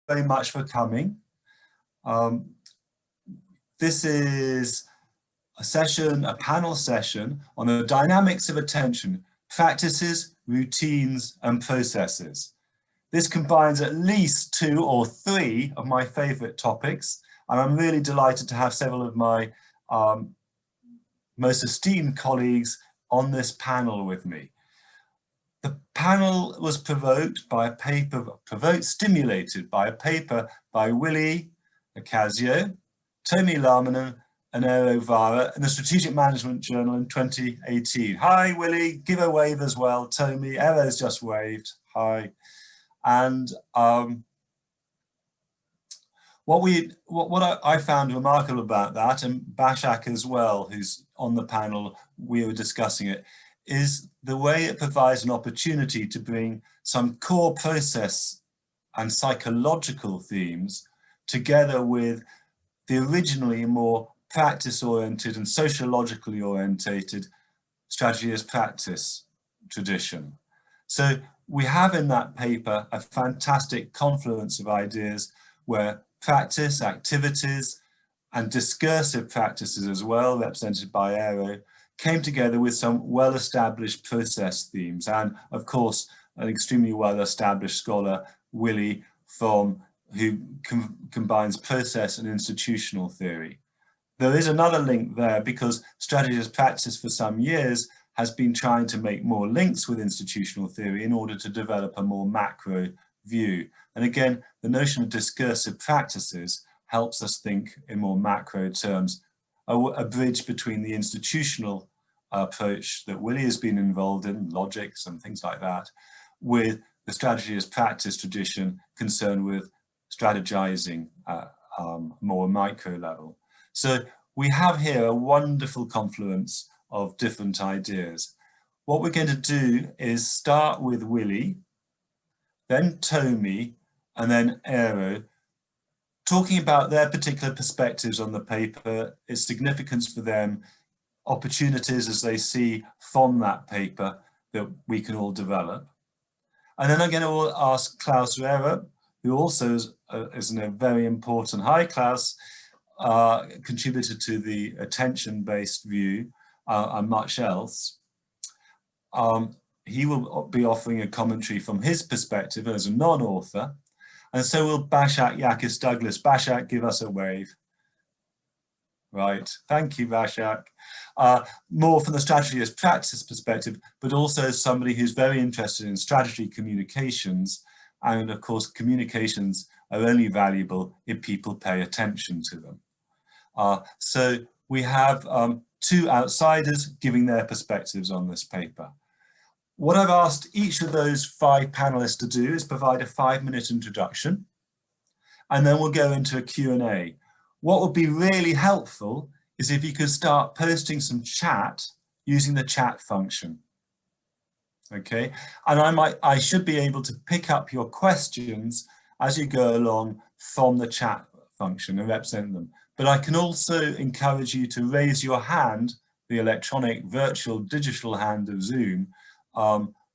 very much for coming. This is a session, a panel session on the dynamics of attention, practices, routines, and processes. This combines at least 2 or 3 of my favorite topics, and I'm really delighted to have several of my most esteemed colleagues on this panel with me. The panel was stimulated by a paper by Willie Ocasio, Tomi Laamanen, and Eero Vaara in the Strategic Management Journal in 2018. Hi, Willie, give a wave as well. Tomi, Eero's just waved, hi. And what I found remarkable about that, and Bashak as well, who's on the panel, we were discussing it, is the way it provides an opportunity to bring some core process and psychological themes together with the originally more practice-oriented and sociologically orientated strategy as practice tradition. So we have in that paper a fantastic confluence of ideas where practice, activities, and discursive practices as well, represented by Eero, came together with some well-established process themes, and of course an extremely well-established scholar, Willie, who combines process and institutional theory. There is another link there because strategy as practice for some years has been trying to make more links with institutional theory in order to develop a more macro view. And again, the notion of discursive practices helps us think in more macro terms, a bridge between the institutional approach that Willie has been involved in, logics and things like that, with the strategy as practice tradition concerned with strategizing at more micro level. So we have here a wonderful confluence of different ideas. What we're going to do is start with Willie, then Tomi, and then Eero, talking about their particular perspectives on the paper, its significance for them, opportunities as they see from that paper that we can all develop. And then I'm going to ask Klaus Rehrer, who also is a very important, hi Klaus, contributor to the attention-based view and much else. He will be offering a commentary from his perspective as a non-author. And so will Bashak Yakis Douglas. Bashak, give us a wave. Right, thank you, Bashak. More from the strategy as practice perspective, but also as somebody who's very interested in strategy communications. And of course, communications are only valuable if people pay attention to them. So we have 2 outsiders giving their perspectives on this paper. What I've asked each of those 5 panelists to do is provide a 5-minute introduction, and then we'll go into a Q&A. What would be really helpful is if you could start posting some chat using the chat function. Okay, and I should be able to pick up your questions as you go along from the chat function and represent them. But I can also encourage you to raise your hand, the electronic, virtual, digital hand of Zoom,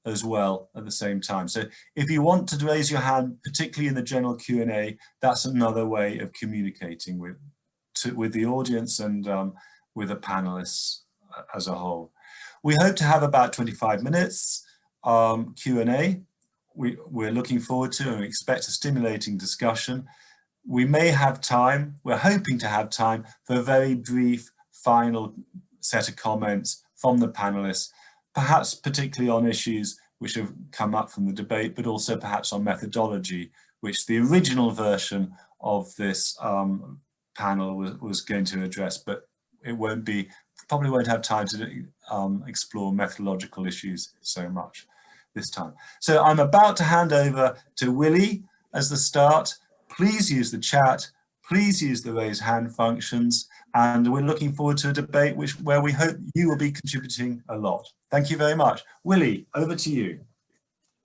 as well at the same time. So if you want to raise your hand, particularly in the general Q&A, that's another way of communicating with the audience and with the panelists as a whole. We hope to have about 25 minutes Q&A. We're looking forward to and we expect a stimulating discussion. We may have time, we're hoping to have time for a very brief final set of comments from the panelists, perhaps particularly on issues which have come up from the debate, but also perhaps on methodology, which the original version of this panel was going to address, but it won't be, probably won't have time to explore methodological issues so much this time. So I'm about to hand over to Willie as the start. Please use the chat, please use the raise hand functions, and we're looking forward to a debate where we hope you will be contributing a lot. Thank you very much. Willie, over to you.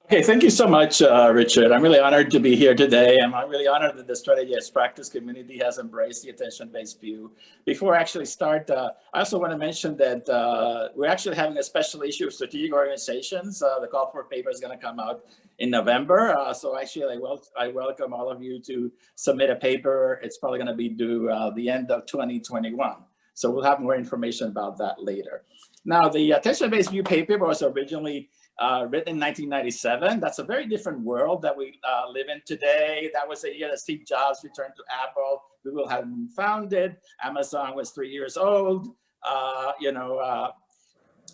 Okay, thank you so much, Richard. I'm really honored to be here today. I'm really honored that the Strategy as Practice community has embraced the attention-based view. Before I actually start, I also want to mention that we're actually having a special issue of strategic organizations. The call for paper is going to come out in November. So actually, I welcome all of you to submit a paper. It's probably going to be due the end of 2021. So we'll have more information about that later. Now, the attention-based view paper was originally written in 1997. That's a very different world that we live in today. That was the year that Steve Jobs returned to Apple. Google had been founded. Amazon was 3 years old. Mark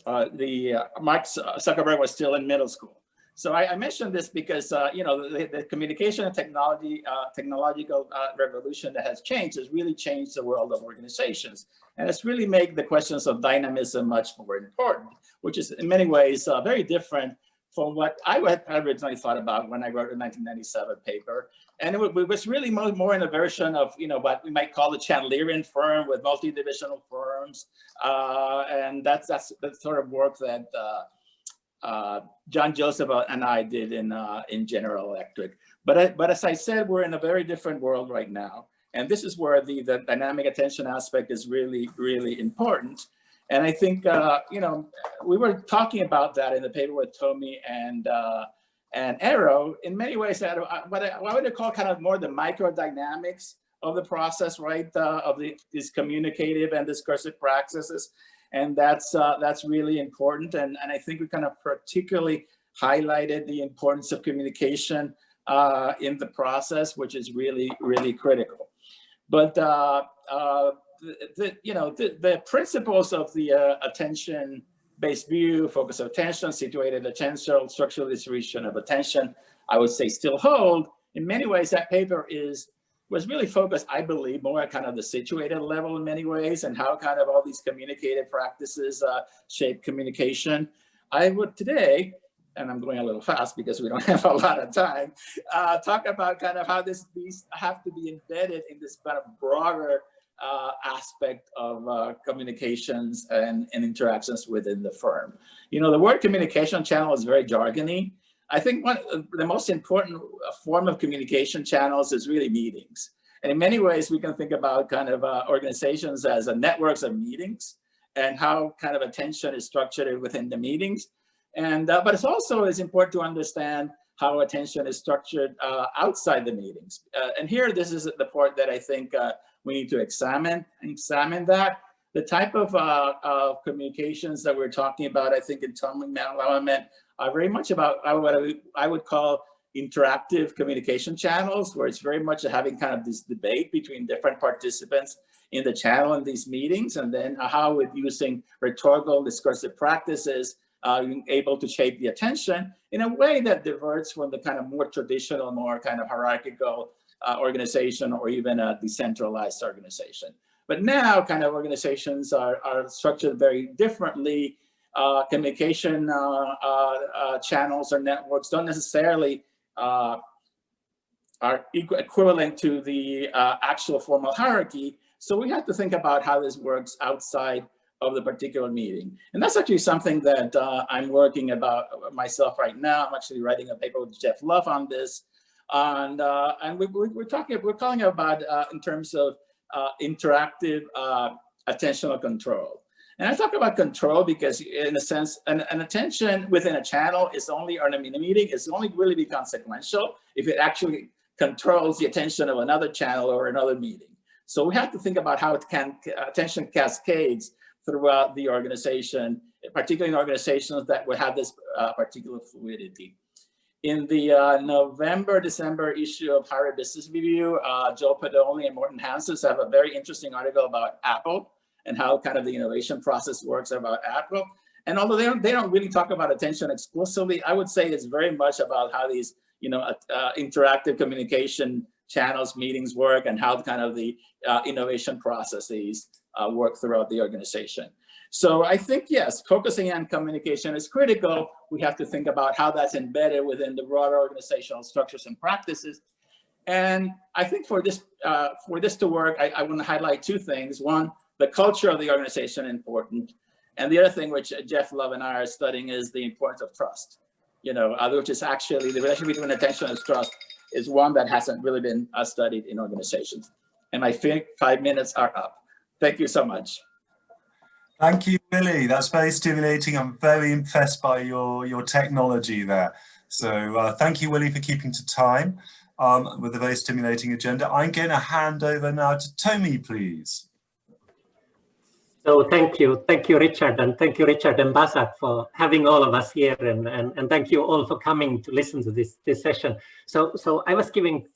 Zuckerberg was still in middle school. So I mentioned this because the communication and technological revolution that has changed has really changed the world of organizations, and it's really made the questions of dynamism much more important, which is in many ways very different from what I originally thought about when I wrote the 1997 paper. And it was really more in a version of what we might call the Chandlerian firm with multi-divisional firms, and that's the sort of work that John Joseph and I did in General Electric. But as I said, we're in a very different world right now. And this is where the dynamic attention aspect is really, really important. And I think, we were talking about that in the paper with Tommy and Arrow. In many ways, what I would call kind of more the microdynamics of the process, right? Of these communicative and discursive practices. And that's really important. And I think we kind of particularly highlighted the importance of communication in the process, which is really, really critical. But the principles of the attention-based view, focus of attention, situated attention, structural distribution of attention, I would say still hold. In many ways, that paper was really focused, I believe, more at kind of the situated level in many ways, and how kind of all these communicative practices shape communication. I would today, and I'm going a little fast because we don't have a lot of time, talk about kind of how these have to be embedded in this kind of broader aspect of communications and interactions within the firm. The word communication channel is very jargony. I think the most important form of communication channels is really meetings. And in many ways, we can think about kind of organizations as networks of meetings and how kind of attention is structured within the meetings. And but it's also important to understand how attention is structured outside the meetings. And here, this is the part that I think we need to examine that. The type of communications that we're talking about, I think in Tommy element, are very much about what I would call interactive communication channels, where it's very much having kind of this debate between different participants in the channel in these meetings, and then how with using rhetorical discursive practices, able to shape the attention in a way that diverts from the kind of more traditional, more kind of hierarchical organization, or even a decentralized organization. But now kind of organizations are structured very differently. Communication channels or networks don't necessarily are equivalent to the actual formal hierarchy. So we have to think about how this works outside of the particular meeting. And that's actually something that I'm working about myself right now. I'm actually writing a paper with Jeff Love on this. And we're calling about in terms of interactive attentional control. And I talk about control because, in a sense, an attention within a channel is only, or in a meeting, is only really be consequential if it actually controls the attention of another channel or another meeting. So we have to think about how attention cascades throughout the organization, particularly in organizations that would have this particular fluidity. In the November-December issue of Harvard Business Review, Joe Podolny and Morton Hanses have a very interesting article about Apple and how kind of the innovation process works about Apple. And although they don't really talk about attention explicitly, I would say it's very much about how these interactive communication channels, meetings work, and how kind of the innovation processes work throughout the organization. So I think, yes, focusing on communication is critical. We have to think about how that's embedded within the broader organizational structures and practices. And I think for this to work, I want to highlight two things. One, the culture of the organization is important. And the other thing, which Jeff Love and I are studying, is the importance of trust. which is actually the relationship between attention and trust is one that hasn't really been studied in organizations. And I think 5 minutes are up. Thank you so much. Thank you, Willie. That's very stimulating. I'm very impressed by your technology there. So thank you, Willie, for keeping to time with a very stimulating agenda. I'm going to hand over now to Tommy, please. So thank you, Richard, and thank you, Richard and Basak, for having all of us here, and thank you all for coming to listen to this session. So I was giving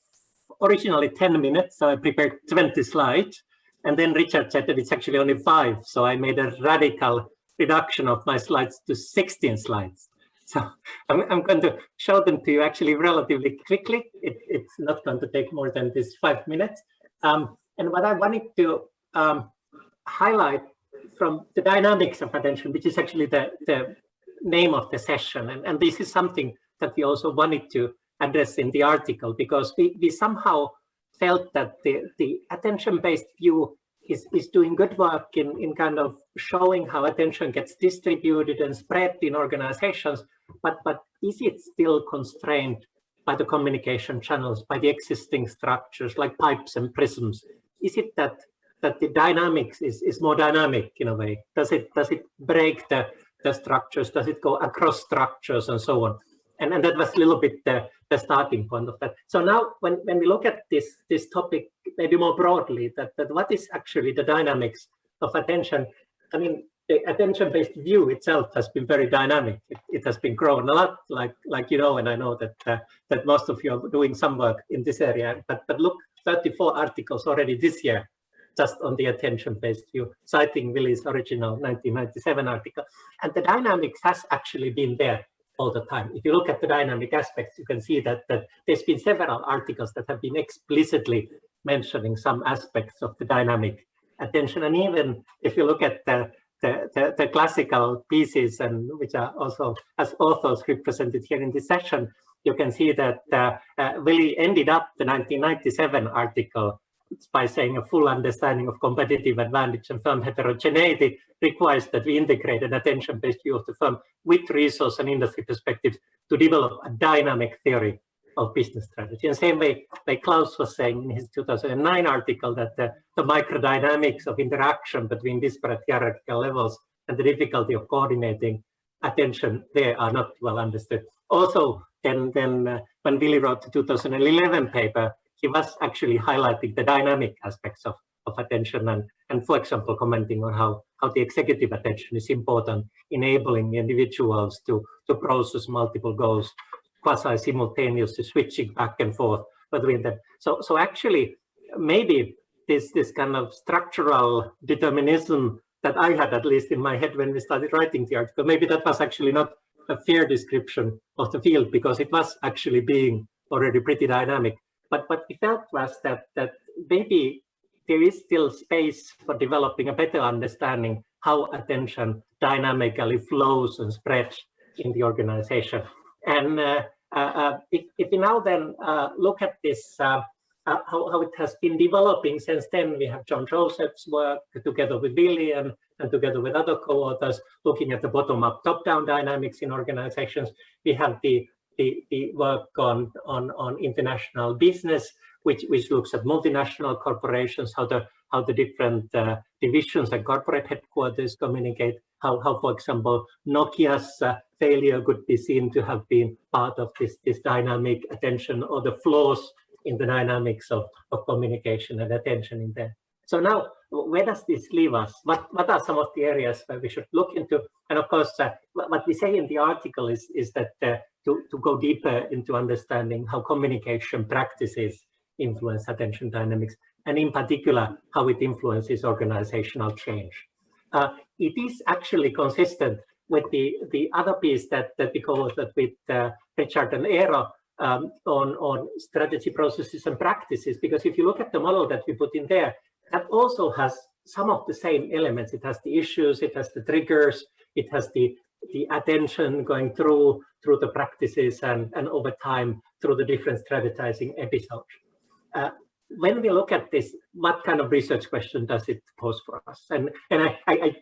originally 10 minutes, so I prepared 20 slides, and then Richard said that it's actually only 5, so I made a radical reduction of my slides to 16 slides. So I'm going to show them to you actually relatively quickly. It's not going to take more than this 5 minutes. And what I wanted to highlight from the dynamics of attention, which is actually the name of the session. And this is something that we also wanted to address in the article, because we somehow felt that the attention-based view is doing good work in kind of showing how attention gets distributed and spread in organizations, but is it still constrained by the communication channels, by the existing structures like pipes and prisms? Is it that the dynamics is more dynamic in a way? Does it break the structures? Does it go across structures and so on? And that was a little bit the starting point of that. So now when we look at this topic maybe more broadly, that what is actually the dynamics of attention? I mean, the attention-based view itself has been very dynamic. It has been grown a lot, like you know, and I know that most of you are doing some work in this area. But look, 34 articles already this year, just on the attention-based view, citing Willie's original 1997 article. And the dynamics has actually been there all the time. If you look at the dynamic aspects, you can see that there's been several articles that have been explicitly mentioning some aspects of the dynamic attention. And even if you look at the classical pieces, and which are also as authors represented here in this session, you can see that Willie ended up the 1997 article by saying a full understanding of competitive advantage and firm heterogeneity requires that we integrate an attention-based view of the firm with resource and industry perspectives to develop a dynamic theory of business strategy. And same way, like Klaus was saying in his 2009 article, that the microdynamics of interaction between disparate hierarchical levels and the difficulty of coordinating attention there are not well understood. Also, then when Willie wrote the 2011 paper, he was actually highlighting the dynamic aspects of attention and, for example, commenting on how the executive attention is important, enabling individuals to process multiple goals, quasi-simultaneously switching back and forth between them. So actually, maybe this kind of structural determinism that I had, at least in my head when we started writing the article, maybe that was actually not a fair description of the field, because it was actually being already pretty dynamic. But what we felt was that maybe there is still space for developing a better understanding how attention dynamically flows and spreads in the organization. And if we now then look at this, how it has been developing since then, we have John Joseph's work together with Willie and together with other co-authors looking at the bottom-up, top-down dynamics in organizations. We have the work on international business, which looks at multinational corporations, how the different divisions and corporate headquarters communicate, how for example, Nokia's failure could be seen to have been part of this dynamic attention, or the flaws in the dynamics of communication and attention in there. So now, where does this leave us? What are some of the areas where we should look into? And of course, what we say in the article is that to go deeper into understanding how communication practices influence attention dynamics, and in particular, how it influences organizational change. It is actually consistent with the other piece that we co-authored with Richard and Eero on strategy, processes, and practices, because if you look at the model that we put in there, that also has some of the same elements. It has the issues, it has the triggers, it has the attention going through the practices and over time through the different strategizing episodes. When we look at this, what kind of research question does it pose for us? And I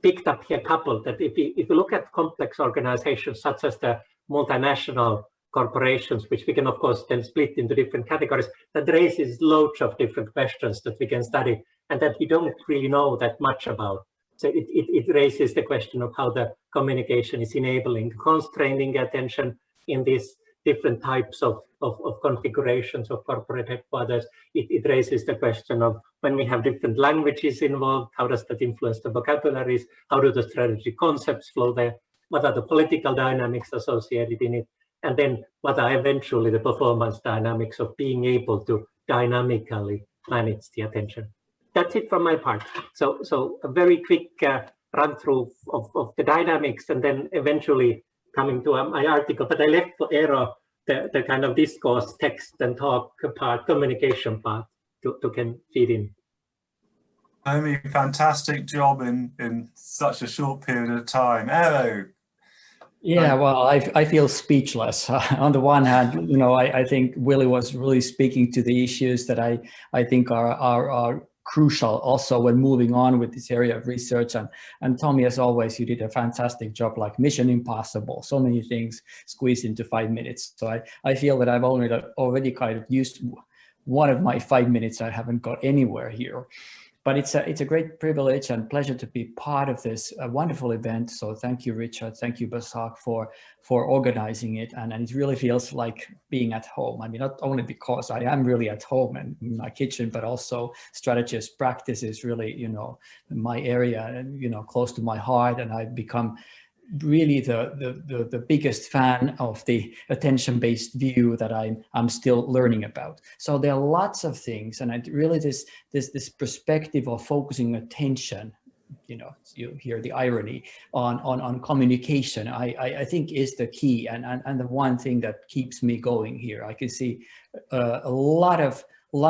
picked up here a couple that if you look at complex organizations such as the multinational corporations, which we can of course then split into different categories, that raises loads of different questions that we can study and that we don't really know that much about. So it raises the question of how the communication is enabling, constraining attention in these different types of configurations of corporate headquarters. It raises the question of when we have different languages involved, how does that influence the vocabularies? How do the strategy concepts flow there? What are the political dynamics associated in it? And then what are eventually the performance dynamics of being able to dynamically manage the attention? That's it from my part. So a very quick run through of the dynamics, and then eventually coming to my article. But I left for Eero the kind of discourse, text and talk part, communication part to can feed in. I mean, fantastic job in such a short period of time. Eero. Yeah, well, I feel speechless. On the one hand, you know, I think Willie was really speaking to the issues that I think are crucial also when moving on with this area of research. And Tommy, as always, you did a fantastic job, like Mission Impossible, so many things squeezed into 5 minutes. So I feel that I've already kind of used one of my 5 minutes. I haven't got anywhere here. But it's a great privilege and pleasure to be part of this wonderful event. So thank you, Richard. Thank you, Basak, for organizing it. And it really feels like being at home. I mean, not only because I am really at home and in my kitchen, but also strategist practice is really, you know, my area and, you know, close to my heart. And I've become really the biggest fan of the attention-based view that I'm still learning about. So there are lots of things, and really this perspective of focusing attention, you know, you hear the irony on communication, I think is the key and the one thing that keeps me going here. I can see a lot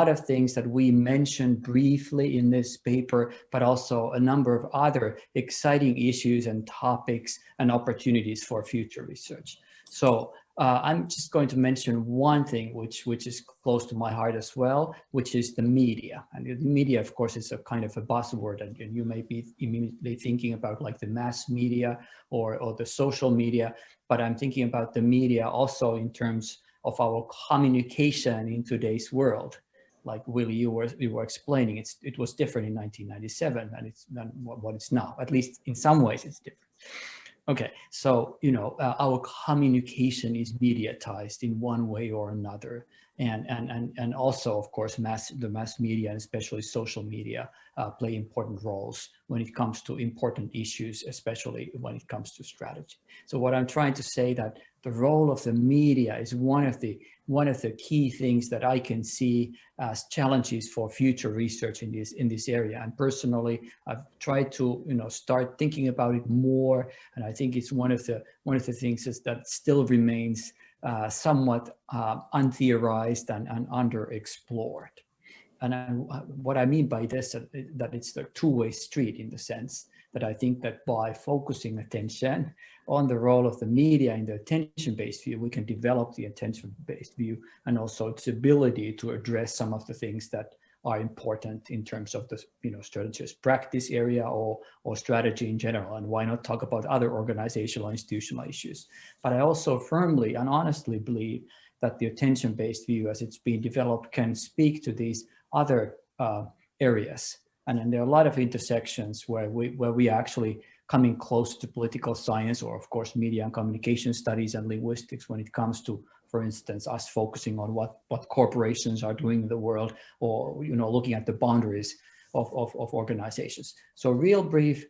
of things that we mentioned briefly in this paper, but also a number of other exciting issues and topics and opportunities for future research. So I'm just going to mention one thing which is close to my heart as well, which is the media. And the media, of course, is a kind of a buzzword, and you may be immediately thinking about like the mass media or the social media, but I'm thinking about the media also in terms of our communication in today's world. Like Willie, you were explaining, it was different in 1997 and it's not what it's now. At least in some ways it's different. Okay, so you know our communication is mediatized in one way or another, and also of course the mass media and especially social media play important roles when it comes to important issues, especially when it comes to strategy. So what I'm trying to say that the role of the media is one of the key things that I can see as challenges for future research in this area. And personally, I've tried to start thinking about it more, and I think it's one of the things that still remains somewhat untheorized and underexplored. And what I mean by this, that it's the two-way street in the sense that I think that by focusing attention on the role of the media in the attention-based view, we can develop the attention-based view and also its ability to address some of the things that are important in terms of the strategist practice area or strategy in general. And why not talk about other organizational and institutional issues? But I also firmly and honestly believe that the attention-based view as it's being developed can speak to these other areas. And then there are a lot of intersections where we are actually coming close to political science, or of course media and communication studies and linguistics when it comes to, for instance, us focusing on what corporations are doing in the world, or looking at the boundaries of organizations. So real brief,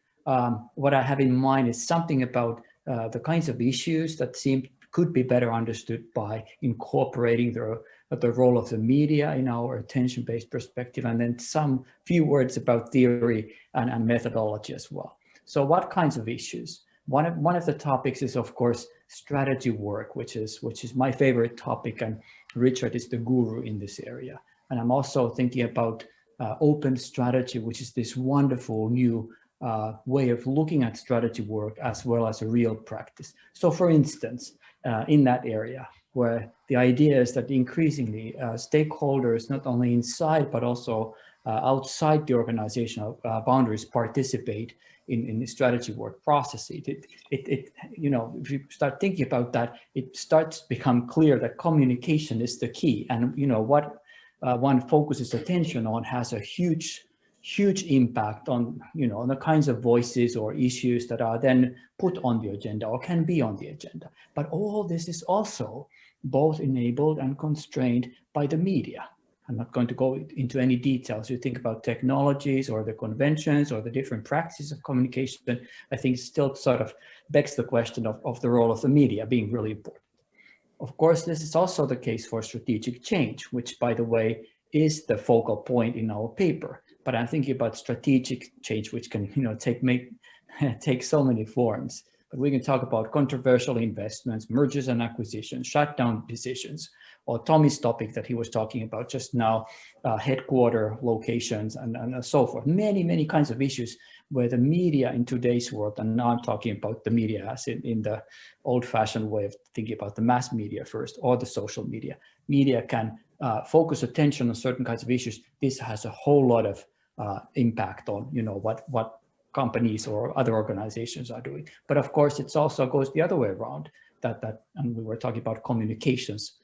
what I have in mind is something about the kinds of issues that could be better understood by incorporating the role of the media in our attention-based perspective, and then some few words about theory and methodology as well. So what kinds of issues? One of the topics is, of course, strategy work, which is my favorite topic, and Richard is the guru in this area. And I'm also thinking about open strategy, which is this wonderful new way of looking at strategy work as well as a real practice. So for instance, in that area, where the idea is that increasingly stakeholders, not only inside, but also outside the organizational boundaries, participate in the strategy work processes. You know, if you start thinking about that, it starts to become clear that communication is the key. And, you know, what one focuses attention on has a huge impact on, you know, on the kinds of voices or issues that are then put on the agenda or can be on the agenda. But all this is also both enabled and constrained by the media. I'm not going to go into any details. You think about technologies or the conventions or the different practices of communication, I think still sort of begs the question of the role of the media being really important. Of course, this is also the case for strategic change, which, by the way, is the focal point in our paper. But I'm thinking about strategic change, which can, you know, take so many forms. But we can talk about controversial investments, mergers and acquisitions, shutdown decisions, or Tommy's topic that he was talking about just now, headquarter locations and so forth. Many kinds of issues where the media in today's world, and now I'm talking about the media as in the old-fashioned way of thinking about the mass media first, or the social media. Media can focus attention on certain kinds of issues. This has a whole lot of impact on, you know, what companies or other organizations are doing. But of course, it also goes the other way around. And we were talking about communications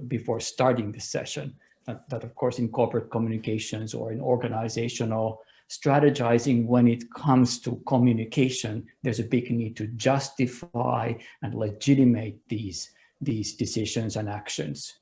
before starting this session. That of course, in corporate communications or in organizational strategizing, when it comes to communication, there's a big need to justify and legitimate these decisions and actions.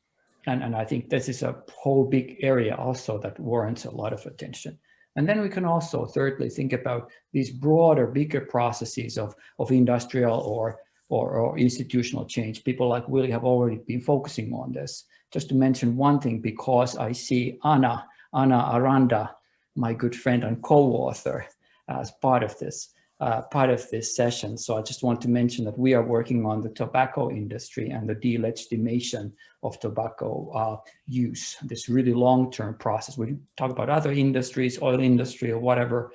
And I think this is a whole big area also that warrants a lot of attention. And then we can also thirdly think about these broader, bigger processes of industrial or institutional change. People like Willie have already been focusing on this. Just to mention one thing, because I see Anna Aranda, my good friend and co-author, as part of this session. So I just want to mention that we are working on the tobacco industry and the delegitimation of tobacco use, this really long-term process. We talk about other industries, oil industry or whatever,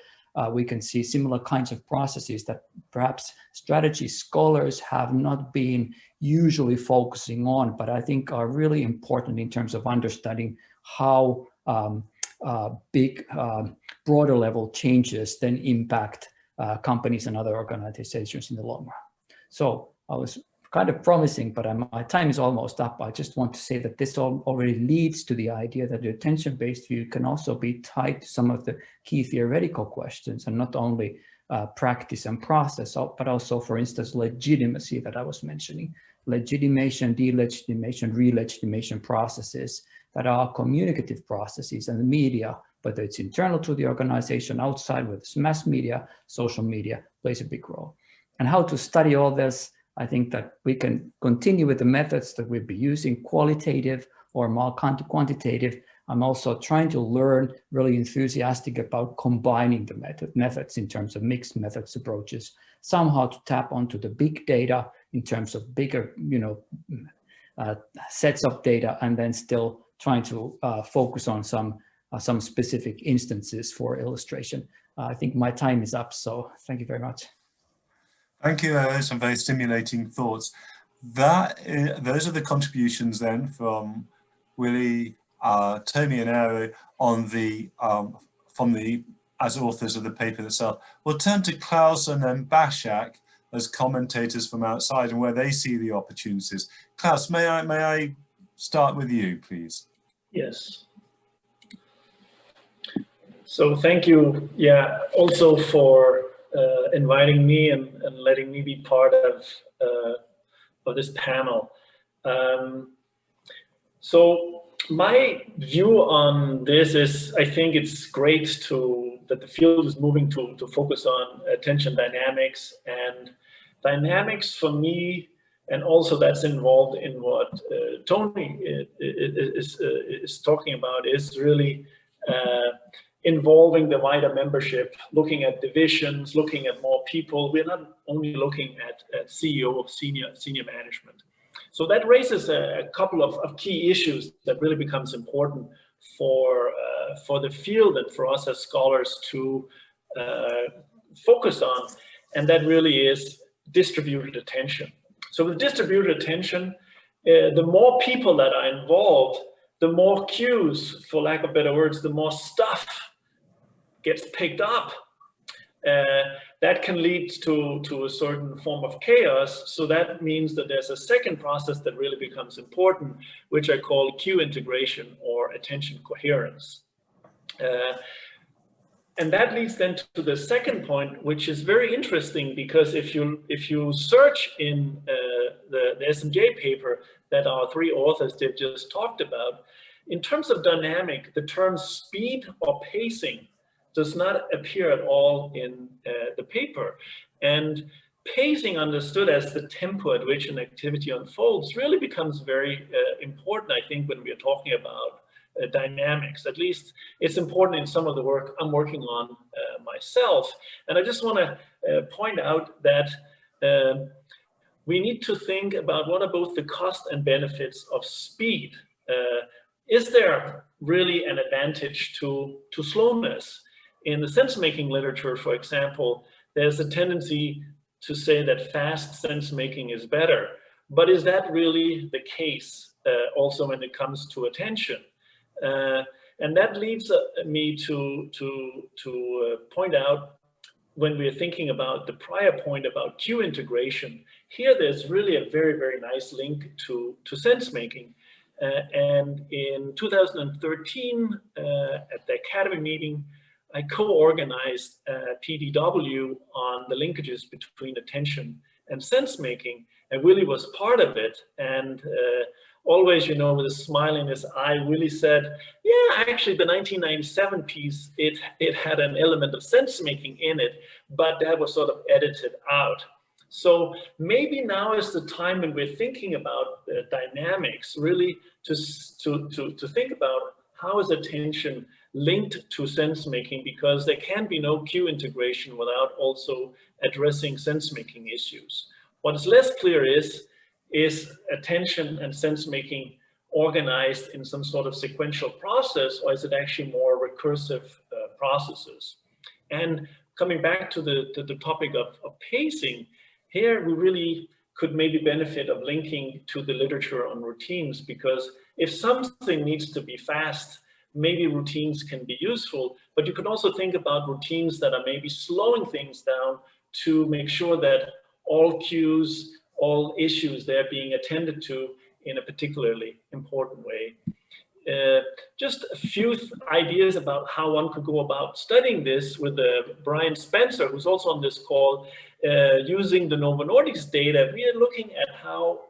we can see similar kinds of processes that perhaps strategy scholars have not been usually focusing on, but I think are really important in terms of understanding how big, broader level changes then impact companies and other organizations in the long run. So I was kind of promising, but my time is almost up. I just want to say that this already leads to the idea that the attention-based view can also be tied to some of the key theoretical questions, and not only practice and process, but also, for instance, legitimacy that I was mentioning. Legitimation, delegitimation, re-legitimation processes that are communicative processes, and the media, whether it's internal to the organization, outside, whether it's mass media, social media, plays a big role. And how to study all this, I think that we can continue with the methods that we'll be using, qualitative or more quantitative. I'm also trying to learn, really enthusiastic about combining the methods in terms of mixed methods approaches, somehow to tap onto the big data in terms of bigger, sets of data, and then still trying to focus on some specific instances for illustration. I think my time is up, so thank you very much. Thank you. Some very stimulating thoughts. Those are the contributions then from Willie, Tommy, and Aero on as authors of the paper itself. We'll turn to Klaus and then Basak as commentators from outside and where they see the opportunities. Klaus, may I start with you, please? Yes. So thank you, also for inviting me and letting me be part of this panel. So my view on this is, I think it's great that the field is moving to focus on attention dynamics, and dynamics for me, and also that's involved in what Tony is talking about, is really involving the wider membership, looking at divisions, looking at more people. We're not only looking at CEO or senior management. So that raises a couple of key issues that really becomes important for the field and for us as scholars to focus on, and that really is distributed attention. So with distributed attention, the more people that are involved, the more cues, for lack of better words, the more stuff gets picked up. that can lead to a certain form of chaos. So that means that there's a second process that really becomes important, which I call cue integration or attention coherence. And that leads then to the second point, which is very interesting, because if you search in the SMJ paper that our three authors did just talked about, in terms of dynamic, the term speed or pacing does not appear at all in the paper. And pacing, understood as the tempo at which an activity unfolds, really becomes very important, I think, when we are talking about dynamics. At least it's important in some of the work I'm working on myself. And I just want to point out that we need to think about what are both the cost and benefits of speed. Is there really an advantage to slowness? In the sense-making literature, for example, there's a tendency to say that fast sense-making is better. But is that really the case also when it comes to attention? And that leads me to point out, when we're thinking about the prior point about cue integration, here there's really a very, very nice link to sense-making. And in 2013, at the Academy meeting, I co-organized PDW on the linkages between attention and sense-making, and Willie was part of it. And always, you know, with a smile in his eye, Willie said, yeah, actually the 1997 piece, it had an element of sense-making in it, but that was sort of edited out. So maybe now is the time when we're thinking about dynamics, really to think about how is attention linked to sense-making, because there can be no cue integration without also addressing sense-making issues. What is less clear is attention and sense-making organized in some sort of sequential process, or is it actually more recursive processes? And coming back to the topic of pacing, here we really could maybe benefit of linking to the literature on routines, because if something needs to be fast, maybe routines can be useful, but you could also think about routines that are maybe slowing things down to make sure that all cues, all issues, they're being attended to in a particularly important way. Just a few ideas about how one could go about studying this with Brian Spencer, who's also on this call, using the Novo Nordisk data. We are looking at how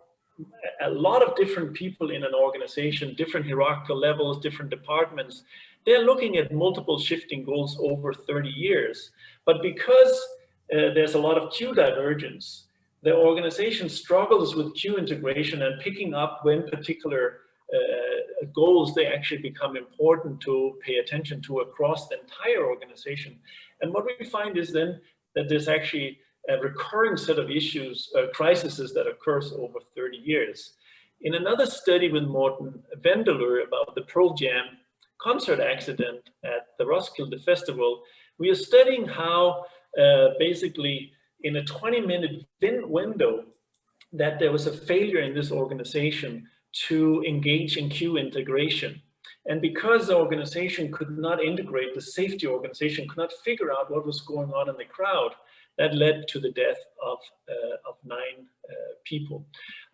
a lot of different people in an organization, different hierarchical levels, different departments, they're looking at multiple shifting goals over 30 years. But because there's a lot of cue divergence, the organization struggles with cue integration and picking up when particular goals they actually become important to pay attention to across the entire organization. And what we find is then that there's actually a recurring set of issues, crises that occurs over 30 years. In another study with Morten Vendeleur about the Pearl Jam concert accident at the Roskilde Festival, we are studying how basically in a 20-minute window that there was a failure in this organization to engage in cue integration. And because the organization could not integrate, the safety organization could not figure out what was going on in the crowd, that led to the death of 9 people.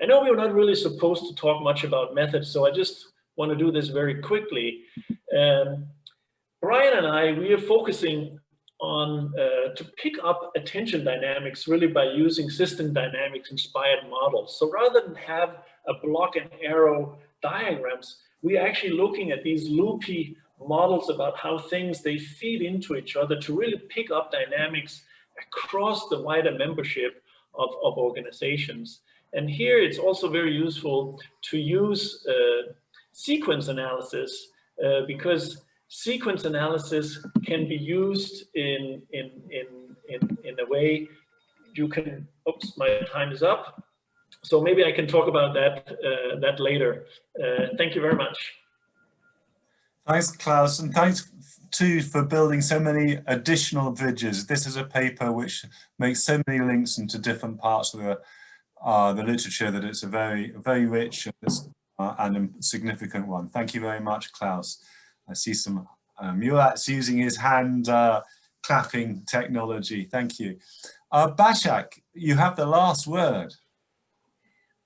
I know we were not really supposed to talk much about methods, so I just want to do this very quickly. Brian and I, we are focusing on to pick up attention dynamics really by using system dynamics inspired models. So rather than have a block and arrow diagrams, we're actually looking at these loopy models about how things, they feed into each other to really pick up dynamics across the wider membership of organizations. And here it's also very useful to use sequence analysis because sequence analysis can be used in a way you can, oops, my time is up. So maybe I can talk about that later. Thank you very much. Thanks, Klaus, and thanks too for building so many additional bridges. This is a paper which makes so many links into different parts of the literature that it's a very rich and significant one. Thank you very much, Klaus. I see some Murat's using his hand clapping technology. Thank you. Bashak, you have the last word.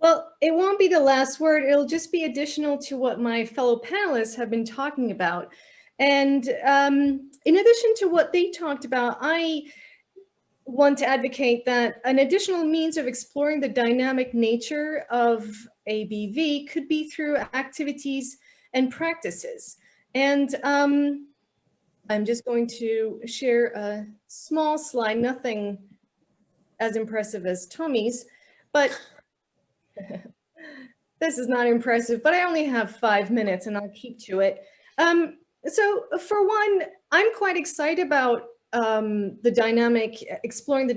Well, it won't be the last word. It'll just be additional to what my fellow panelists have been talking about. And in addition to what they talked about, I want to advocate that an additional means of exploring the dynamic nature of ABV could be through activities and practices. And I'm just going to share a small slide, nothing as impressive as Tommy's, but this is not impressive, but I only have 5 minutes and I'll keep to it. So for one, I'm quite excited about exploring the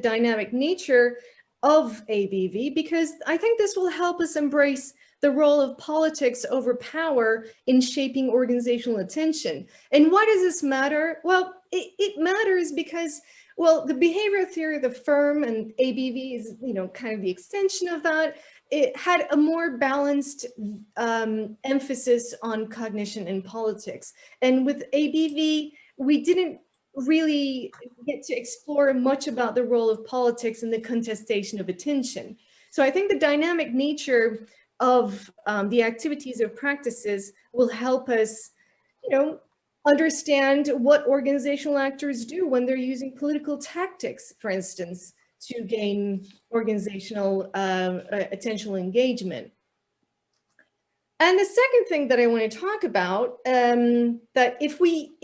dynamic nature of ABV, because I think this will help us embrace the role of politics over power in shaping organizational attention. And why does this matter? Well, it matters because, well, the behavioral theory of the firm, and ABV is, kind of the extension of that. It had a more balanced emphasis on cognition and politics. And with ABV, we didn't really get to explore much about the role of politics in the contestation of attention. So I think the dynamic nature of the activities or practices will help us, understand what organizational actors do when they're using political tactics, for instance, to gain organizational attentional engagement. And the second thing that I want to talk about, that if we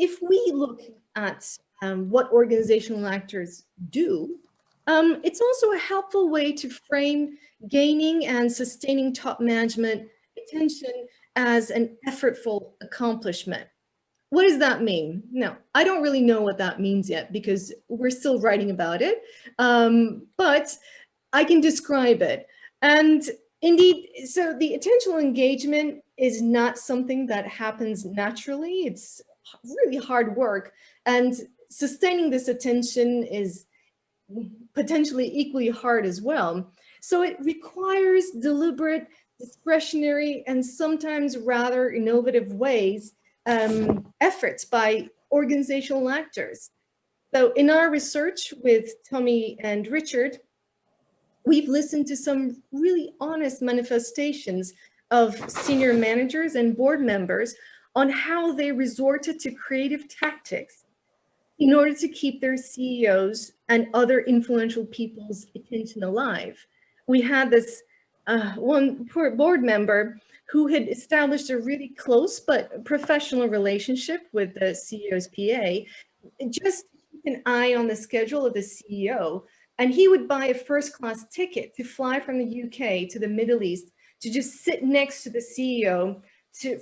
look at what organizational actors do, it's also a helpful way to frame gaining and sustaining top management attention as an effortful accomplishment. What does that mean? No, I don't really know what that means yet, because we're still writing about it, but I can describe it. And indeed, so the attentional engagement is not something that happens naturally. It's really hard work, and sustaining this attention is potentially equally hard as well. So it requires deliberate, discretionary, and sometimes rather innovative ways, efforts by organizational actors. So in our research with Tommy and Richard, we've listened to some really honest manifestations of senior managers and board members on how they resorted to creative tactics in order to keep their CEOs and other influential people's attention alive. We had this one poor board member who had established a really close but professional relationship with the CEO's PA, just to keep an eye on the schedule of the CEO. And he would buy a first-class ticket to fly from the UK to the Middle East to just sit next to the CEO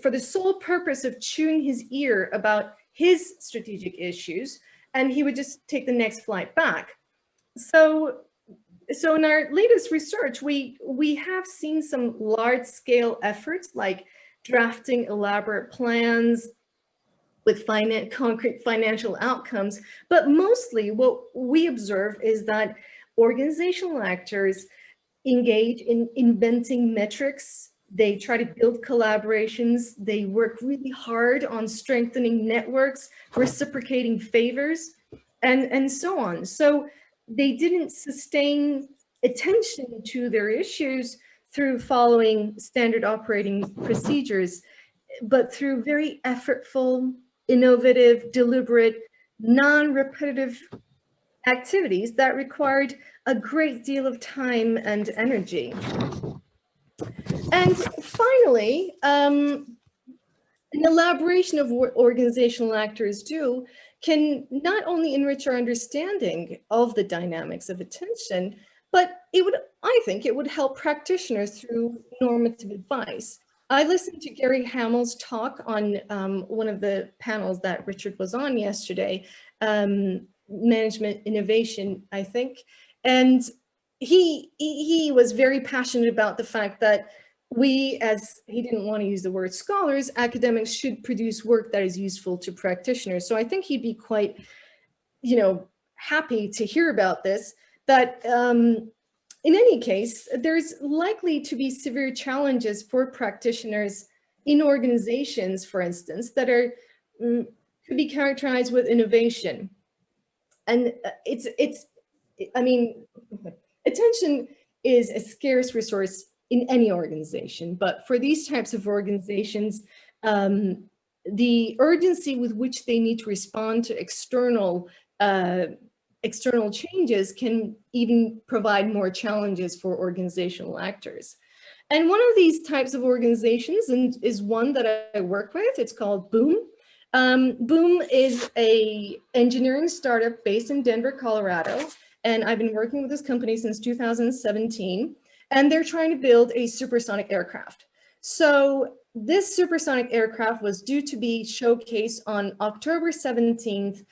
for the sole purpose of chewing his ear about his strategic issues, and he would just take the next flight back. So in our latest research, we have seen some large-scale efforts like drafting elaborate plans with concrete financial outcomes, but mostly what we observe is that organizational actors engage in inventing metrics. They try to build collaborations. They work really hard on strengthening networks, reciprocating favors, and so on. So they didn't sustain attention to their issues through following standard operating procedures, but through very effortful, innovative, deliberate, non-repetitive activities that required a great deal of time and energy. And finally, an elaboration of what organizational actors do can not only enrich our understanding of the dynamics of attention, but I think it would help practitioners through normative advice. I listened to Gary Hamel's talk on one of the panels that Richard was on yesterday, management innovation, I think, and he was very passionate about the fact that we, as he didn't want to use the word scholars, academics should produce work that is useful to practitioners. So I think he'd be quite, happy to hear about this, that in any case, there's likely to be severe challenges for practitioners in organizations, for instance, that could be characterized with innovation. I mean, attention is a scarce resource in any organization, but for these types of organizations, the urgency with which they need to respond to external changes can even provide more challenges for organizational actors. And one of these types of organizations is one that I work with. It's called Boom. Boom is a engineering startup based in Denver, Colorado. And I've been working with this company since 2017. And they're trying to build a supersonic aircraft. So this supersonic aircraft was due to be showcased on October 17th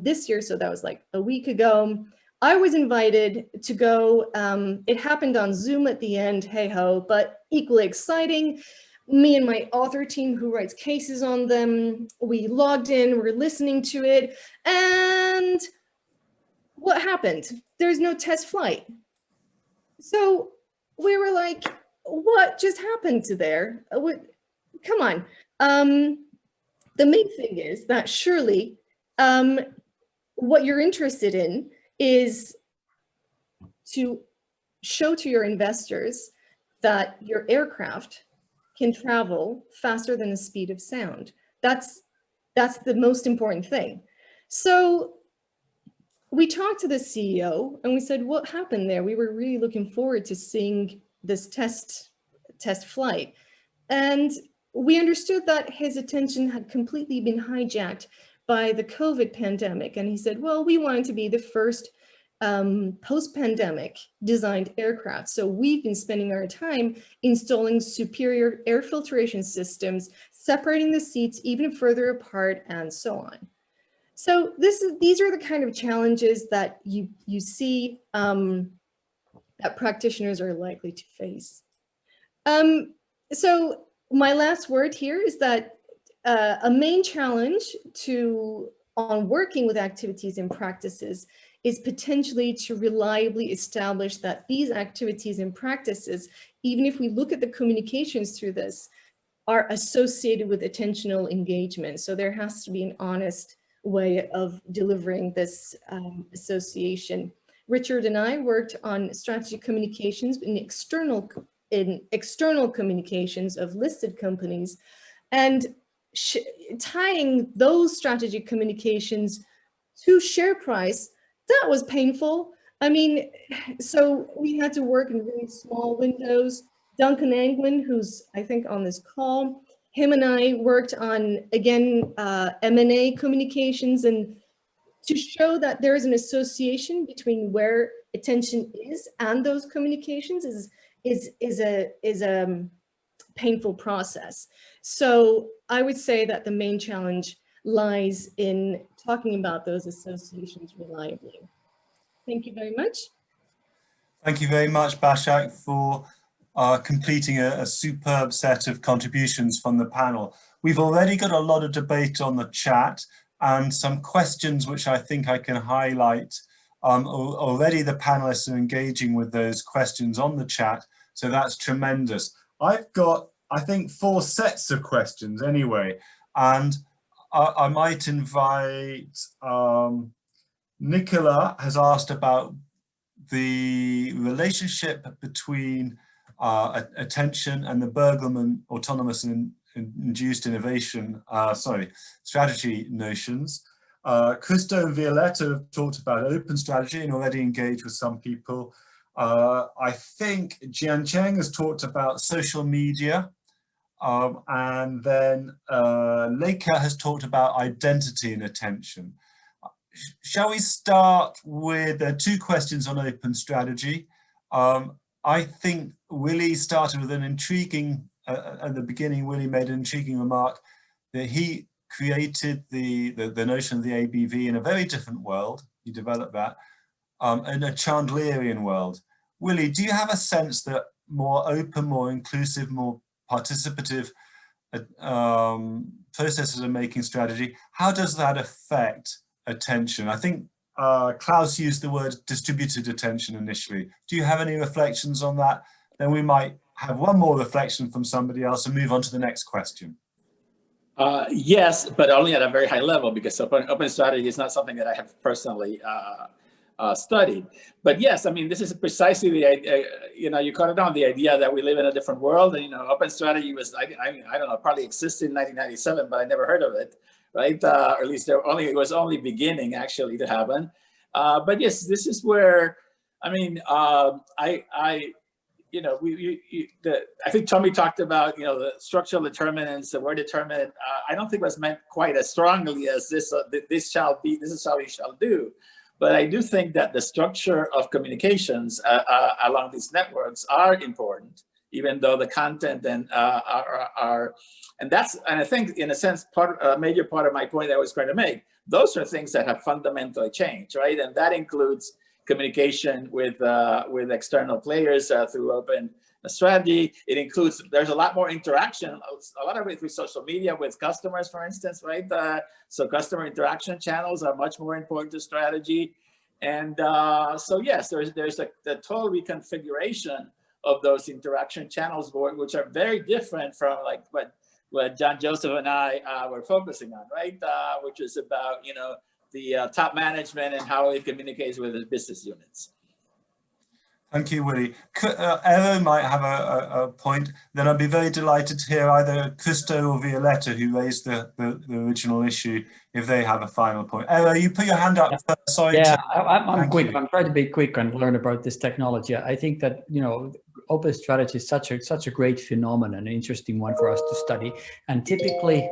this year. So that was like a week ago. I was invited to go. It happened on Zoom at the end, hey ho, but equally exciting. Me and my author team who writes cases on them, we logged in, we're listening to it. And what happened? There's no test flight. So we were like, what just happened to there? Come on. The main thing is that surely what you're interested in is to show to your investors that your aircraft can travel faster than the speed of sound. That's the most important thing. So we talked to the CEO and we said, what happened there? We were really looking forward to seeing this test flight. And we understood that his attention had completely been hijacked by the COVID pandemic. And he said, well, we wanted to be the first post-pandemic designed aircraft. So we've been spending our time installing superior air filtration systems, separating the seats even further apart, and so on. So these are the kind of challenges that you see that practitioners are likely to face. So my last word here is that a main challenge on working with activities and practices is potentially to reliably establish that these activities and practices, even if we look at the communications through this, are associated with attentional engagement. So there has to be an honest way of delivering this association. Richard and I worked on strategy communications in external communications of listed companies, and tying those strategy communications to share price, that was painful. I mean, so we had to work in really small windows. Duncan Anglin, who's I think on this call, him and I worked on, again, M&A communications, and to show that there is an association between where attention is and those communications is a painful process. So I would say that the main challenge lies in talking about those associations reliably. Thank you very much. Thank you very much, Başak, for completing a superb set of contributions from the panel. We've already got a lot of debate on the chat and some questions which I think I can highlight. Already the panelists are engaging with those questions on the chat, so that's tremendous. I've got, I think, 4 sets of questions anyway, and I might invite, Nicola has asked about the relationship between attention and the Bergelman autonomous and induced innovation, strategy notions. Christo and Violetta have talked about open strategy and already engaged with some people. I think Jian Cheng has talked about social media. And then Leica has talked about identity and attention. Shall we start with 2 questions on open strategy? I think Willie started with an intriguing, at the beginning, Willie made an intriguing remark that he created the notion of the ABV in a very different world. He developed that in a Chandlerian world. Willie, do you have a sense that more open, more inclusive, more participative processes of making strategy, how does that affect attention? I think Klaus used the word distributed attention initially. Do you have any reflections on that? Then we might have one more reflection from somebody else and move on to the next question. Yes, but only at a very high level, because open strategy is not something that I have personally studied. But yes, I mean, this is precisely the idea, you caught it on, the idea that we live in a different world. And, open strategy was, I don't know, probably existed in 1997, but I never heard of it, right? Or at least it was only beginning actually to happen. But yes, this is where, I mean, I think Tommy talked about, the structural determinants, the word determinant. I don't think was meant quite as strongly as this is how we shall do. But I do think that the structure of communications along these networks are important, even though the content and and I think in a sense, a major part of my point that I was trying to make, those are things that have fundamentally changed, right? And that includes communication with external players through open strategy. It includes, there's a lot more interaction, a lot of it through social media with customers, for instance, right? So customer interaction channels are much more important to strategy. And so yes, there's a total reconfiguration of those interaction channels, which are very different from like what John Joseph and I were focusing on, right? Which is about, the top management and how it communicates with the business units. Thank you, Willie. Eero might have a point. Then I'd be very delighted to hear either Christo or Violetta, who raised the original issue, if they have a final point. Eero, you put your hand up first. Sorry. Yeah, I'm quick. I'm trying to be quick and learn about this technology. I think that, open strategy is such a great phenomenon, an interesting one for us to study. And typically,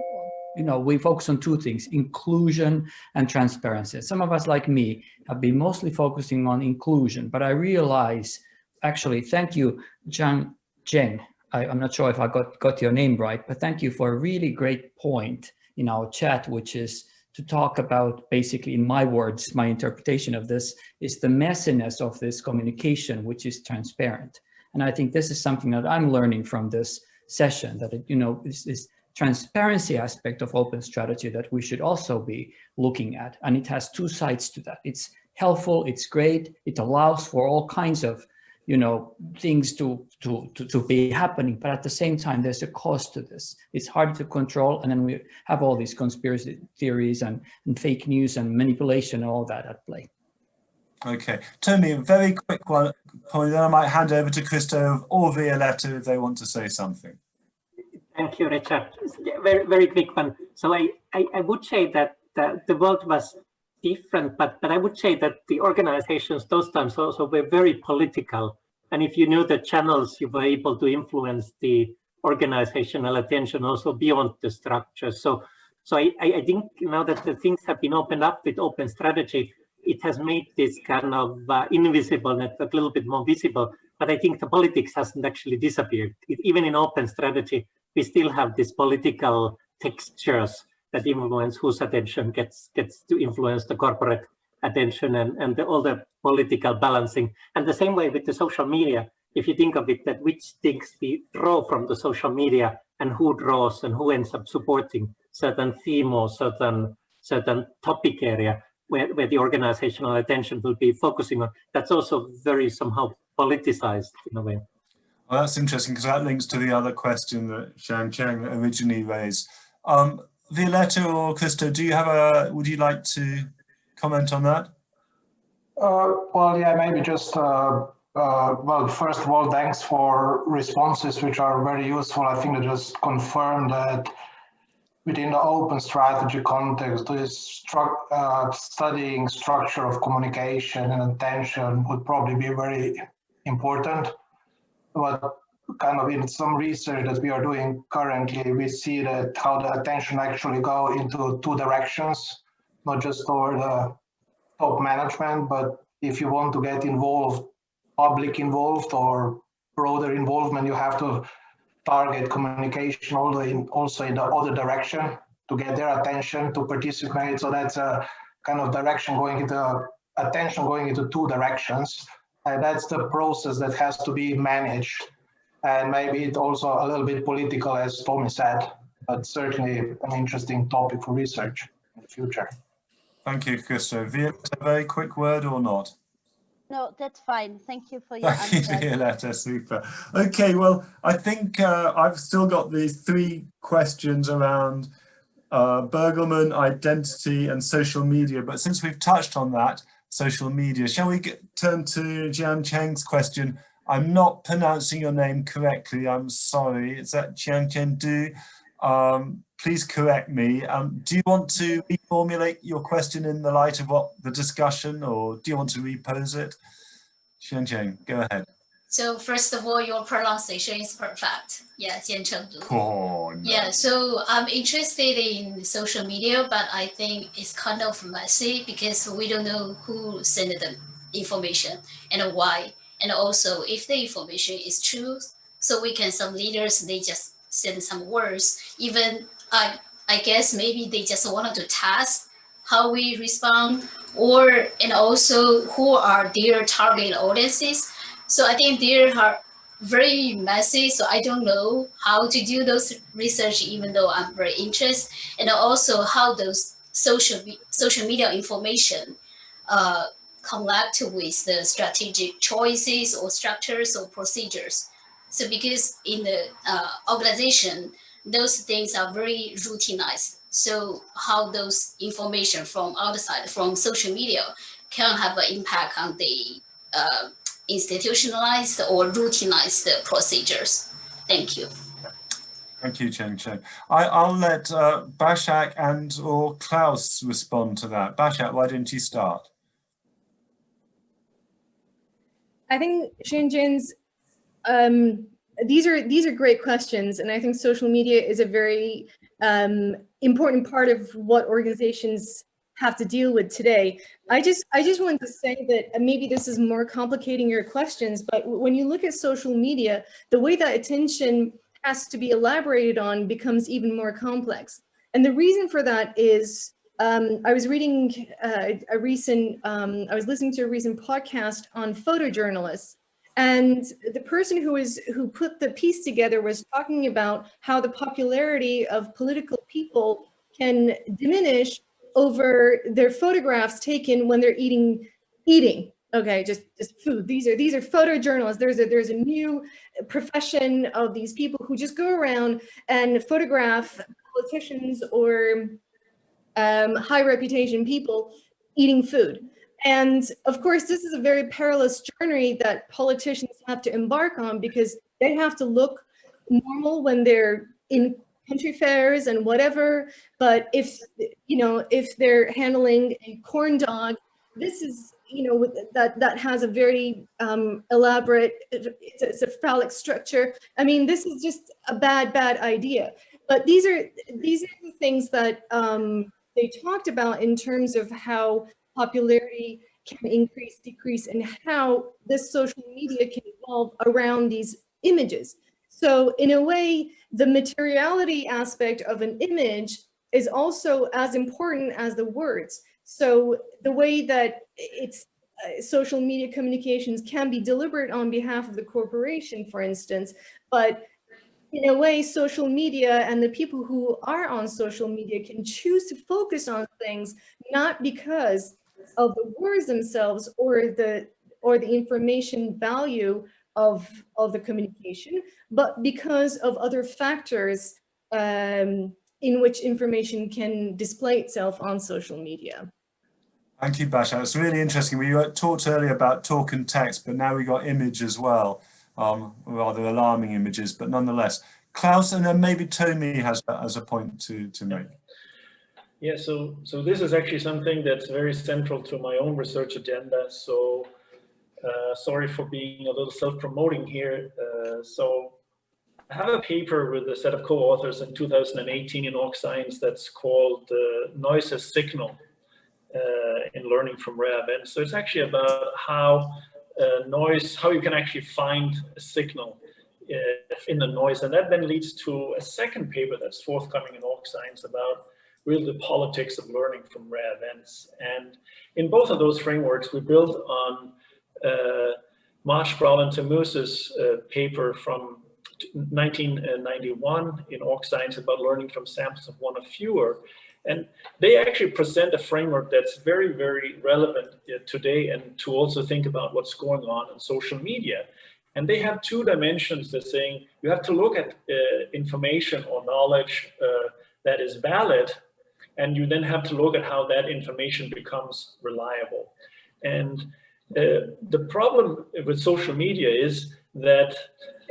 we focus on two things, inclusion and transparency. Some of us, like me, have been mostly focusing on inclusion, but I realize, actually, thank you, Jen. I'm not sure if I got your name right, but thank you for a really great point in our chat, which is to talk about, basically, in my words, my interpretation of this is the messiness of this communication, which is transparent. And I think this is something that I'm learning from this session, that this transparency aspect of open strategy that we should also be looking at. And it has two sides to that. It's helpful, it's great, it allows for all kinds of, things to be happening, but at the same time, there's a cost to this. It's hard to control, and then we have all these conspiracy theories and fake news and manipulation and all that at play. Okay, Tommy, a very quick point, then I might hand over to Christo or Violetta if they want to say something. Thank you, Richard. Very, very quick one. So I would say that the world was different, but I would say that the organizations those times also were very political. And if you knew the channels, you were able to influence the organizational attention also beyond the structure. So I think now that the things have been opened up with open strategy, it has made this kind of invisible network a little bit more visible. But I think the politics hasn't actually disappeared. Even in open strategy, we still have these political textures that influence whose attention gets to influence the corporate attention and all the political balancing. And the same way with the social media, if you think of it, that which things we draw from the social media and who draws and who ends up supporting certain theme or certain topic area where the organizational attention will be focusing on, that's also very somehow politicized in a way. Well, that's interesting because that links to the other question that Shang Cheng originally raised. Violetta or Christo, would you like to comment on that? Well, yeah, maybe just, well, first of all, thanks for responses, which are very useful. I think they just confirm that within the open strategy context, this studying structure of communication and attention would probably be very important. But kind of in some research that we are doing currently, we see that how the attention actually go into two directions, not just toward the top management, but if you want to get involved, public involved or broader involvement, you have to target communication also in the other direction to get their attention to participate. So that's a kind of direction going into attention going into two directions. And that's the process that has to be managed. And maybe it's also a little bit political, as Tommy said, but certainly an interesting topic for research in the future. Thank you, Christo. Violetta, a very quick word or not? No, that's fine. Thank you for your answer. Thank you, Violetta. Super. Okay, well, I think I've still got these three questions around Bergelman, identity and social media. But since we've touched on that, social media, shall we turn to Jian Cheng's question? I'm not pronouncing your name correctly. I'm sorry. Is that Jian Cheng Du? Please correct me. Do you want to reformulate your question in the light of what the discussion, or do you want to repose it? Jian Cheng, go ahead. So first of all, your pronunciation is perfect. Yeah, Jian Cheng Du. Oh, no. Yeah, so I'm interested in social media, but I think it's kind of messy because we don't know who sent the information and why. And also if the information is true, so we can, some leaders, they just send some words. Even I guess maybe they just wanted to test how we respond, or, and also who are their target audiences. So I think they are very messy, so I don't know how to do those research, even though I'm very interested, and also how those social media information connect with the strategic choices or structures or procedures. So because in the organization, those things are very routinized. So how those information from outside, from social media, can have an impact on the institutionalized or routinized procedures. Thank you. Thank you, Cheng Cheng. I'll let Bashak and or Klaus respond to that. Bashak, why don't you start? I think Shinjin's, these are great questions, and I think social media is a very important part of what organizations have to deal with today. I just wanted to say that maybe this is more complicating your questions, but when you look at social media, the way that attention has to be elaborated on becomes even more complex. And the reason for that is I was reading I was listening to a recent podcast on photojournalists, and the person who put the piece together was talking about how the popularity of political people can diminish over their photographs taken when they're eating. Okay, just food. These are photojournalists. There's a new profession of these people who just go around and photograph politicians or high reputation people eating food. And of course, this is a very perilous journey that politicians have to embark on, because they have to look normal when they're in country fairs and whatever. But if they're handling a corn dog, this is, that has a very elaborate, it's a phallic structure. I mean, this is just a bad idea. But these are the things that they talked about in terms of how popularity can increase, decrease, and how this social media can evolve around these images. So in a way, the materiality aspect of an image is also as important as the words. So the way that it's social media communications can be deliberate on behalf of the corporation, for instance, but in a way, social media and the people who are on social media can choose to focus on things not because of the words themselves or the information value of the communication, but because of other factors in which information can display itself on social media. Thank you, Basha. It's really interesting. We talked earlier about talk and text, but now we got image as well. Rather alarming images, but nonetheless. Klaus, and then maybe Tony has a point to make. Yeah, so this is actually something that's very central to my own research agenda. So sorry for being a little self-promoting here. So I have a paper with a set of co-authors in 2018 in Org Science that's called Noise as Signal in Learning from Rare Events. So it's actually about how noise, how you can actually find a signal in the noise. And that then leads to a second paper that's forthcoming in Org Science about really the politics of learning from rare events. And in both of those frameworks, we built on Marsh, Brown, and Tamuse's paper from 1991 in Org Science about learning from samples of one or fewer. And they actually present a framework that's very, very relevant today, and to also think about what's going on in social media. And they have two dimensions. They're saying you have to look at information or knowledge that is valid, and you then have to look at how that information becomes reliable. And the problem with social media is that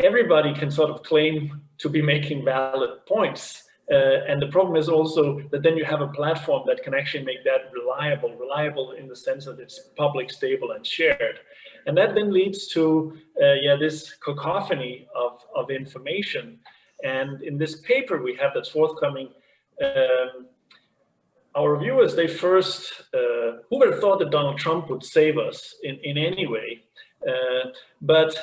everybody can sort of claim to be making valid points. And the problem is also that then you have a platform that can actually make that reliable in the sense that it's public, stable, and shared. And that then leads to this cacophony of information. And in this paper we have that's forthcoming, our reviewers, they first, who would have thought that Donald Trump would save us in any way? But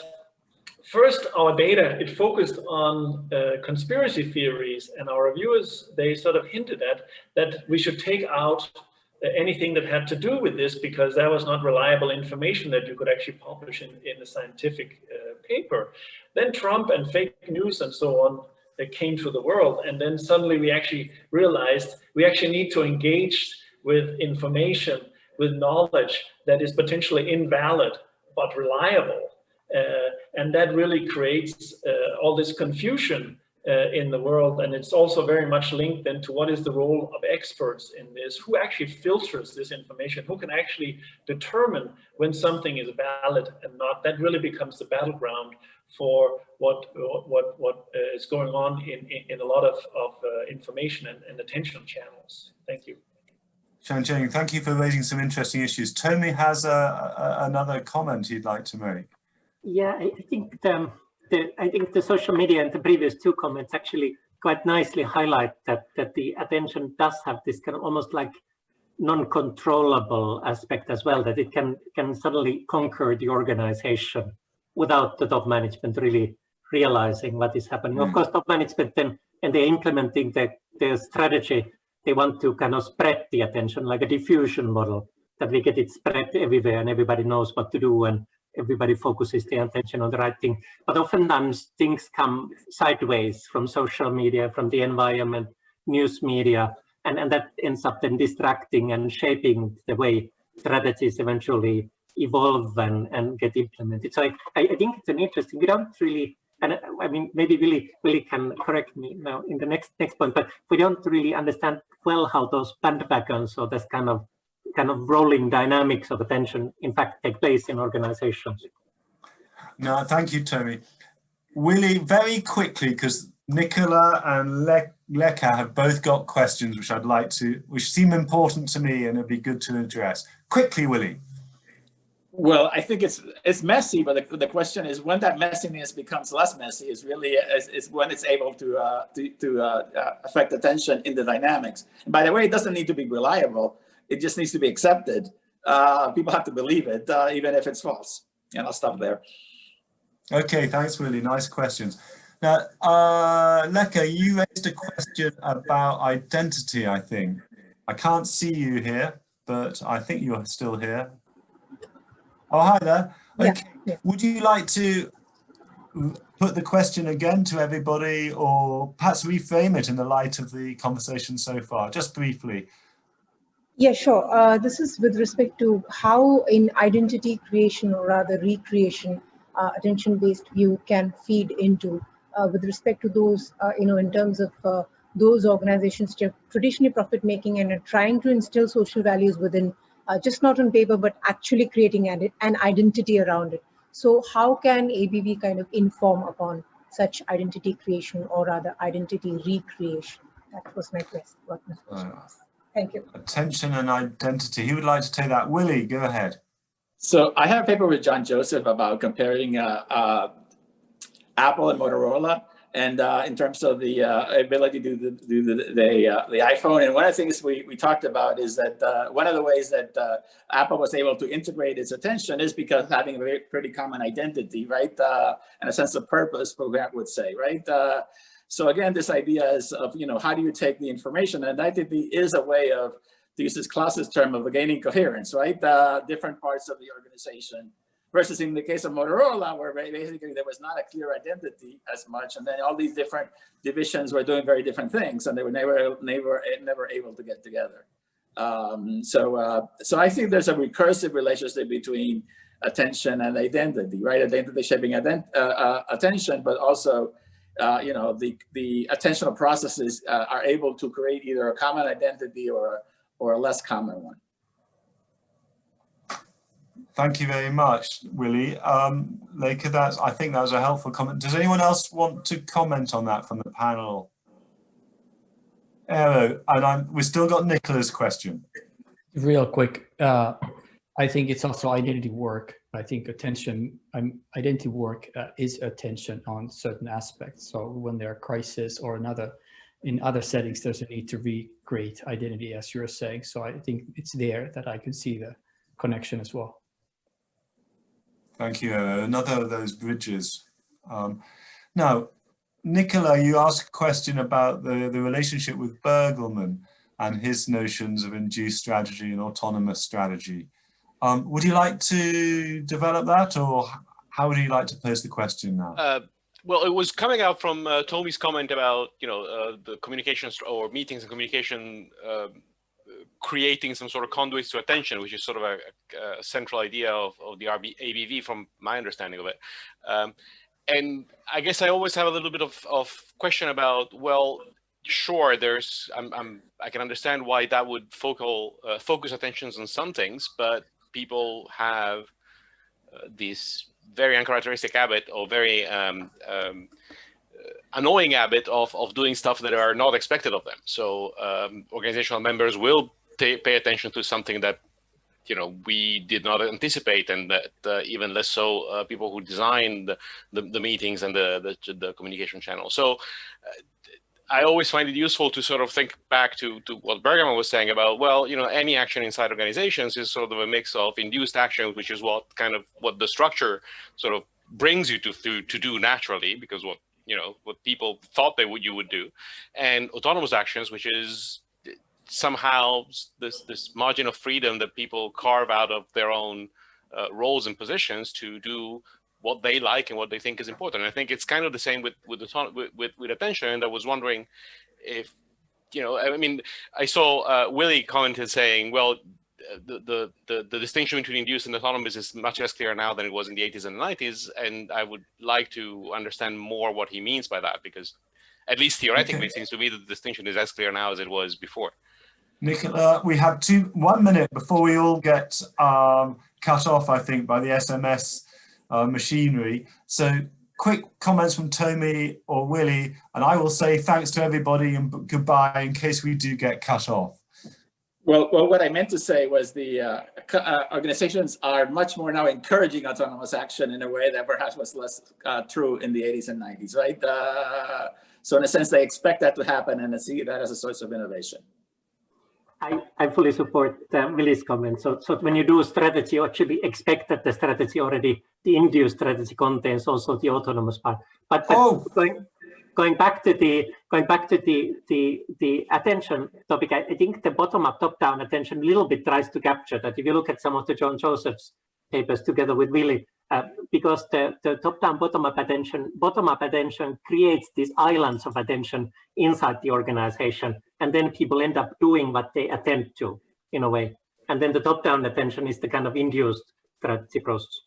first, our data, it focused on conspiracy theories, and our reviewers, they sort of hinted at that we should take out anything that had to do with this, because that was not reliable information that you could actually publish in a scientific paper. Then Trump and fake news and so on, they came to the world, and then suddenly we actually realized we actually need to engage with information, with knowledge that is potentially invalid but reliable. And that really creates all this confusion in the world. And it's also very much linked then to what is the role of experts in this, who actually filters this information, who can actually determine when something is valid and not. That really becomes the battleground for what is going on in a lot of information and attention channels. Thank you. Xiangjing, thank you for raising some interesting issues. Tony has another comment he'd like to make. Yeah, I think the social media and the previous two comments actually quite nicely highlight that the attention does have this kind of almost like non-controllable aspect as well, that it can suddenly conquer the organization without the top management really realizing what is happening. Of course, top management then, and they're implementing their strategy, they want to kind of spread the attention like a diffusion model, that we get it spread everywhere and everybody knows what to do and everybody focuses their attention on the right thing. But oftentimes things come sideways from social media, from the environment, news media, and that ends up then distracting and shaping the way strategies eventually evolve and get implemented. So I think it's an interesting, we don't really, and I mean, maybe Willy can correct me now in the next point, but we don't really understand well how those bandwagons or this kind of rolling dynamics of attention in fact take place in organizations. No, thank you, Tony. Willy, very quickly, because Nicola and Leka have both got questions which seem important to me and it'd be good to address. Quickly, Willy. Well, I think it's messy, but the question is when that messiness becomes less messy is really is when it's able to affect attention in the dynamics. And by the way, it doesn't need to be reliable. It just needs to be accepted. People have to believe it, even if it's false. And I'll stop there. Okay, thanks, Willy. Nice questions. Now, Leka, you raised a question about identity, I think. I can't see you here, but I think you're still here. Oh, hi there. Okay. Yeah. Would you like to put the question again to everybody, or perhaps reframe it in the light of the conversation so far, just briefly? Yeah, sure. This is with respect to how in identity creation, or rather recreation, attention-based view can feed into with respect to those, in terms of those organizations traditionally profit-making and are trying to instill social values within, just not on paper, but actually creating an identity around it. So how can ABV kind of inform upon such identity creation, or rather identity recreation? That was my question. What my question was. Thank you. Attention and identity. Who would like to take that? Willy, go ahead. So I have a paper with John Joseph about comparing Apple and Motorola, and in terms of the ability to do the iPhone. And one of the things we talked about is that one of the ways that Apple was able to integrate its attention is because of having a pretty common identity, right? And a sense of purpose, program would say, right? So again, this idea is of, how do you take the information? And identity is a way of, to use this Klaus's term, of gaining coherence, right? Different parts of the organization. Versus in the case of Motorola, where basically there was not a clear identity as much, and then all these different divisions were doing very different things, and they were never able to get together. So I think there's a recursive relationship between attention and identity, right? Identity shaping attention, but also you know, the attentional processes are able to create either a common identity or a less common one. Thank you very much, Willie. Leica, I think that was a helpful comment. Does anyone else want to comment on that from the panel? Eero, and we've still got Nicola's question. Real quick, I think it's also identity work. I think identity work is attention on certain aspects. So when there are crises or in other settings, there's a need to recreate identity, as you're saying. So I think it's there that I can see the connection as well. Thank you, Eero. Another of those bridges. Now, Nicola, you asked a question about the relationship with Bergelman and his notions of induced strategy and autonomous strategy. Would you like to develop that, or how would you like to pose the question now? Well, it was coming out from Tomi's comment about, you know, the communications or meetings and communication creating some sort of conduits to attention, which is sort of a central idea of the ABV from my understanding of it. And I guess I always have a little bit of question about, well, sure, I can understand why that would focus attentions on some things, but people have this very uncharacteristic habit, or very annoying habit of doing stuff that are not expected of them. So organizational members will pay attention to something that, you know, we did not anticipate, and that even less so people who designed the meetings and the communication channel. So I always find it useful to sort of think back to what Bergman was saying about, well, you know, any action inside organizations is sort of a mix of induced action, which is what the structure sort of brings you to do naturally, because what people thought you would do, and autonomous actions, which is somehow this margin of freedom that people carve out of their own roles and positions to do what they like and what they think is important. And I think it's kind of the same with attention. And I was wondering if, you know, I mean, I saw Willie commented saying, well, the distinction between induced and autonomous is much less clear now than it was in the 80s and the 90s. And I would like to understand more what he means by that, because at least theoretically, it seems to me that the distinction is as clear now as it was before. Nicola, we have 1 minute before we all get cut off, I think, by the SMS machinery. So quick comments from Tomi or Willie, and I will say thanks to everybody and goodbye in case we do get cut off. Well, what I meant to say was the organizations are much more now encouraging autonomous action in a way that perhaps was less true in the 80s and 90s, right? So in a sense, they expect that to happen and they see that as a source of innovation. I fully support Willie's comment. So when you do strategy, you actually expect that the strategy already, the induced strategy contains also the autonomous part. But going back to the attention topic, I think the bottom-up, top-down attention a little bit tries to capture that. If you look at some of the John Joseph's papers together with Willie, because the top-down, bottom-up attention creates these islands of attention inside the organization, and then people end up doing what they attend to, in a way. And then the top-down attention is the kind of induced strategy process.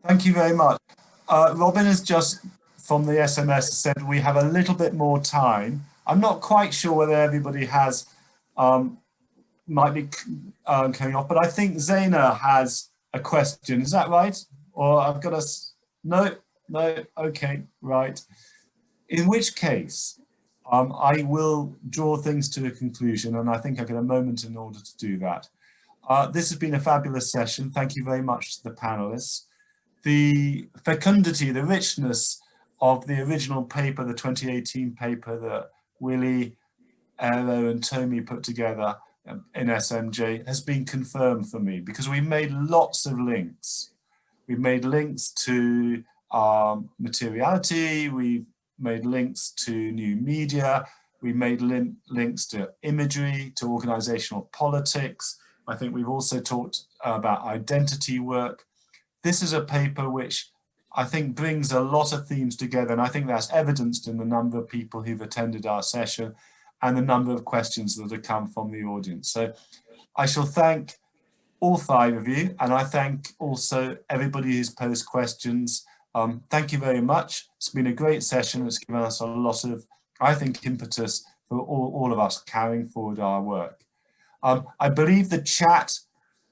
Thank you very much. Robin has just, from the SMS, said we have a little bit more time. I'm not quite sure whether everybody has, might be coming off, but I think Zaina has a question. Is that right? Or I've got a, no, okay, right. In which case, I will draw things to a conclusion, and I think I've got a moment in order to do that. This has been a fabulous session. Thank you very much to the panelists. The fecundity, the richness of the original paper, the 2018 paper that Willie, Eero and Tomi put together in SMJ has been confirmed for me, because we made lots of links. We've made links to materiality, we've made links to new media, we made links to imagery, to organizational politics. I think we've also talked about identity work. This is a paper which I think brings a lot of themes together, and I think that's evidenced in the number of people who've attended our session and the number of questions that have come from the audience. So I shall thank all 5 of you, and I thank also everybody who's posed questions. Thank you very much. It's been a great session. It's given us a lot of, I think, impetus for all of us carrying forward our work. I believe the chat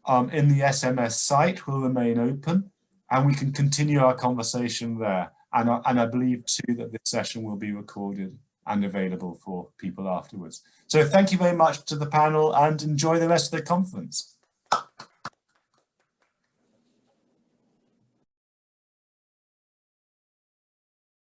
in the SMS site will remain open, and we can continue our conversation there. And I believe too that this session will be recorded and available for people afterwards. So thank you very much to the panel, and enjoy the rest of the conference.